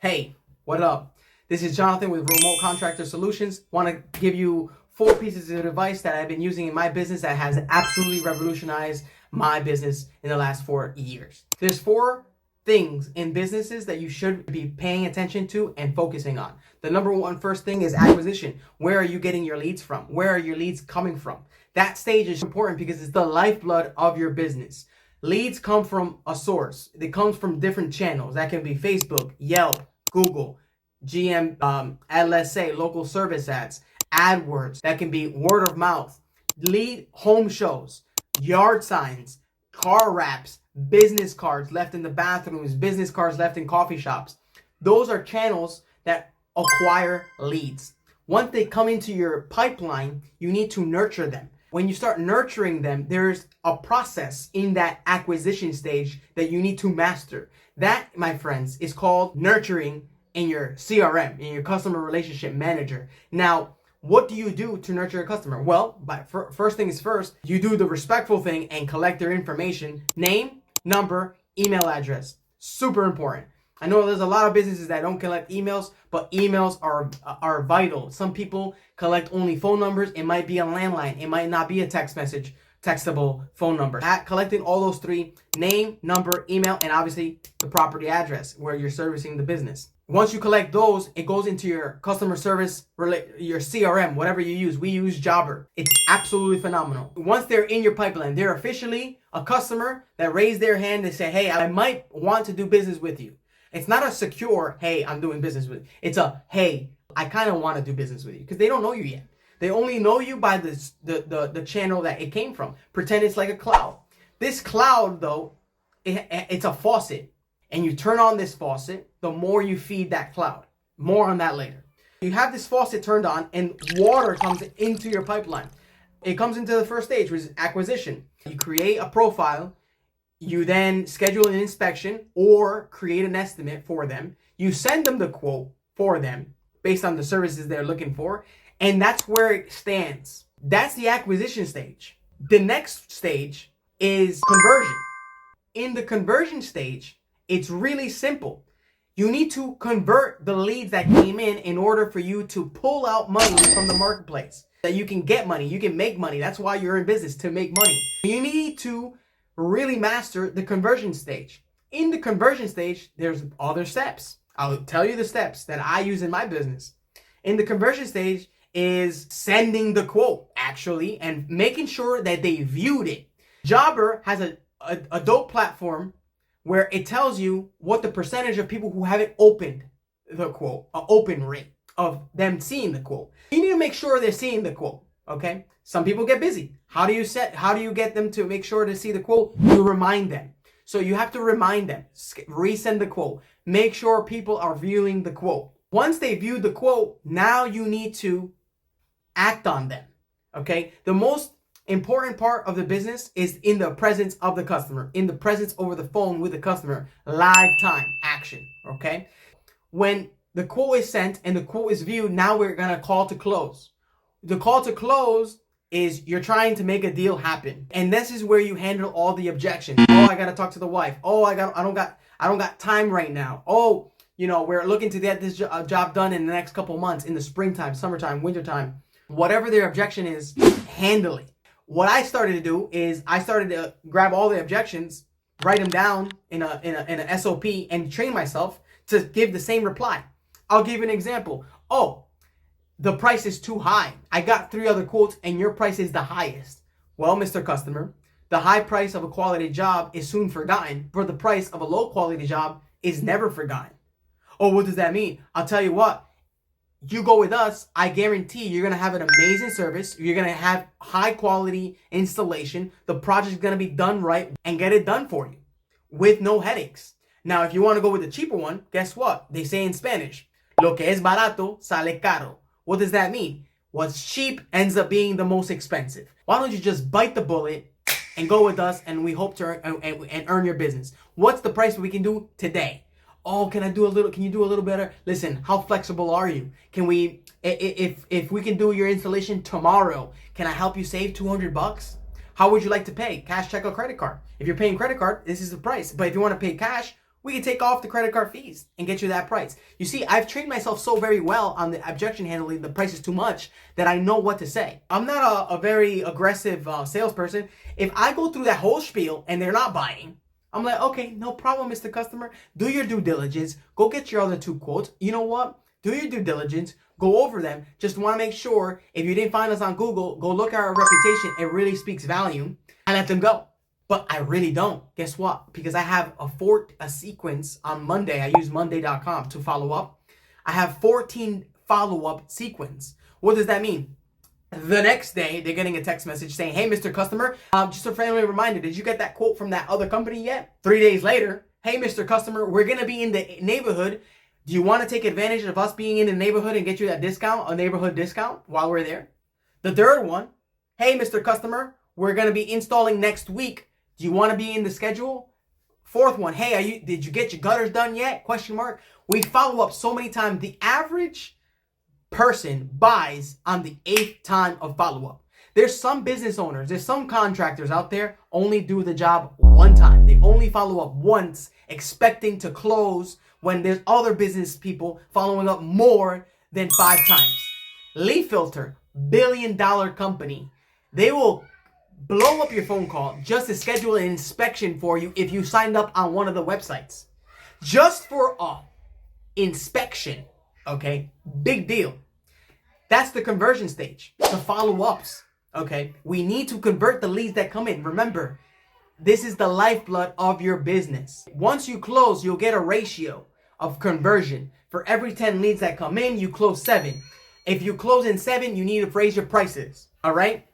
Hey, what up? This is Jonathan with Remote Contractor Solutions. Want to give you 4 pieces of advice that I've been using in my business that has absolutely revolutionized my business in the last 4 years. There's 4 things in businesses that you should be paying attention to and focusing on. The number one first thing is acquisition. Where are you getting your leads from? Where are your leads coming from? That stage is important because it's the lifeblood of your business. Leads come from a source. They come from different channels. That can be Facebook, Yelp, Google, GM, LSA, local service ads, AdWords. That can be word of mouth, lead home shows, yard signs, car wraps, business cards left in the bathrooms, business cards left in coffee shops. Those are channels that acquire leads. Once they come into your pipeline, you need to nurture them. When you start nurturing them, there's a process in that acquisition stage that you need to master. That, my friends, is called nurturing in your CRM, in your customer relationship manager. Now, what do you do to nurture a customer? Well, first thing is first, you do the respectful thing and collect their information, name, number, email address. Super important. I know there's a lot of businesses that don't collect emails, but emails are vital. Some people collect only phone numbers. It might be a landline. It might not be a text message, textable phone number. Collecting all those 3, name, number, email, and obviously the property address where you're servicing the business. Once you collect those, it goes into your customer service, your CRM, whatever you use. We use Jobber. It's absolutely phenomenal. Once they're in your pipeline, they're officially a customer that raised their hand and say, hey, I might want to do business with you. It's not a secure, hey, I'm doing business with you. It's a, hey, I kind of want to do business with you, because they don't know you yet. They only know you by the channel that it came from. Pretend it's like a cloud. This cloud, though, it's a faucet. And you turn on this faucet, the more you feed that cloud. More on that later. You have this faucet turned on and water comes into your pipeline. It comes into the first stage, which is acquisition. You create a profile. You then schedule an inspection or create an estimate for them. You send them the quote for them based on the services they're looking for. And that's where it stands. That's the acquisition stage. The next stage is conversion. In the conversion stage, it's really simple. You need to convert the leads that came in order for you to pull out money from the marketplace. That you can get money, you can make money. That's why you're in business, to make money. You need to really master the conversion stage. In the conversion stage, there's other steps. I'll tell you the steps that I use in my business. In the conversion stage is sending the quote, actually, and making sure that they viewed it. Jobber has a dope platform where it tells you what the percentage of people who haven't opened the quote, an open rate of them seeing the quote. You need to make sure they're seeing the quote, okay? Some people get busy. How do you get them to make sure to see the quote? You remind them. So you have to remind them, resend the quote, make sure people are viewing the quote. Once they view the quote, now you need to act on them, okay? The most important part of the business is in the presence of the customer, in the presence over the phone with the customer, live time action, okay? When the quote is sent and the quote is viewed, now we're gonna call to close. The call to close is you're trying to make a deal happen. And this is where you handle all the objections. Oh, I gotta talk to the wife. Oh, I don't got time right now. Oh, we're looking to get this job done in the next couple months, in the springtime, summertime, wintertime. Whatever their objection is, handle it. What I started to do is I started to grab all the objections, write them down in a SOP, and train myself to give the same reply. I'll give you an example. Oh, the price is too high. I got 3 other quotes and your price is the highest. Well, Mr. Customer, the high price of a quality job is soon forgotten, but the price of a low quality job is never forgotten. Oh, what does that mean? I'll tell you what. You go with us, I guarantee you're going to have an amazing service. You're going to have high quality installation. The project is going to be done right and get it done for you with no headaches. Now, if you want to go with the cheaper one, guess what? They say in Spanish, lo que es barato sale caro. What does that mean? What's cheap ends up being the most expensive. Why don't you just bite the bullet and go with us, and we hope to earn your business? What's the price we can do today? Oh, can you do a little better? Listen, how flexible are you? Can we, if we can do your installation tomorrow, can I help you save $200? How would you like to pay? Cash, check, or credit card? If you're paying credit card, this is the price. But if you want to pay cash, we can take off the credit card fees and get you that price. You see, I've trained myself so very well on the objection handling, the price is too much, that I know what to say. I'm not a very aggressive salesperson. If I go through that whole spiel and they're not buying, I'm like, okay, no problem, Mr. Customer. Do your due diligence. Go get your other 2 quotes. You know what? Do your due diligence. Go over them. Just want to make sure if you didn't find us on Google, go look at our reputation. It really speaks volume. And let them go. But I really don't. Guess what? Because I have a sequence on Monday. I use monday.com to follow up. I have 14 follow-up sequence. What does that mean? The next day, they're getting a text message saying, hey, Mr. Customer, just a friendly reminder, did you get that quote from that other company yet? 3 days later, hey, Mr. Customer, we're going to be in the neighborhood. Do you want to take advantage of us being in the neighborhood and get you that discount, a neighborhood discount while we're there? The third one, hey, Mr. Customer, we're going to be installing next week. Do you want to be in the schedule? Fourth one, hey, did you get your gutters done yet? Question mark. We follow up so many times. The average person buys on the 8th time of follow-up. There's some business owners, there's some contractors out there only do the job one time. They only follow up once, expecting to close, when there's other business people following up more than 5 times. Leaf Filter, billion-dollar company. They will blow up your phone call just to schedule an inspection for you if you signed up on one of the websites. Just for a inspection, okay? Big deal. That's the conversion stage, the follow-ups, okay? We need to convert the leads that come in. Remember, this is the lifeblood of your business. Once you close, you'll get a ratio of conversion. For every 10 leads that come in, you close 7. If you close in 7, you need to raise your prices, all right?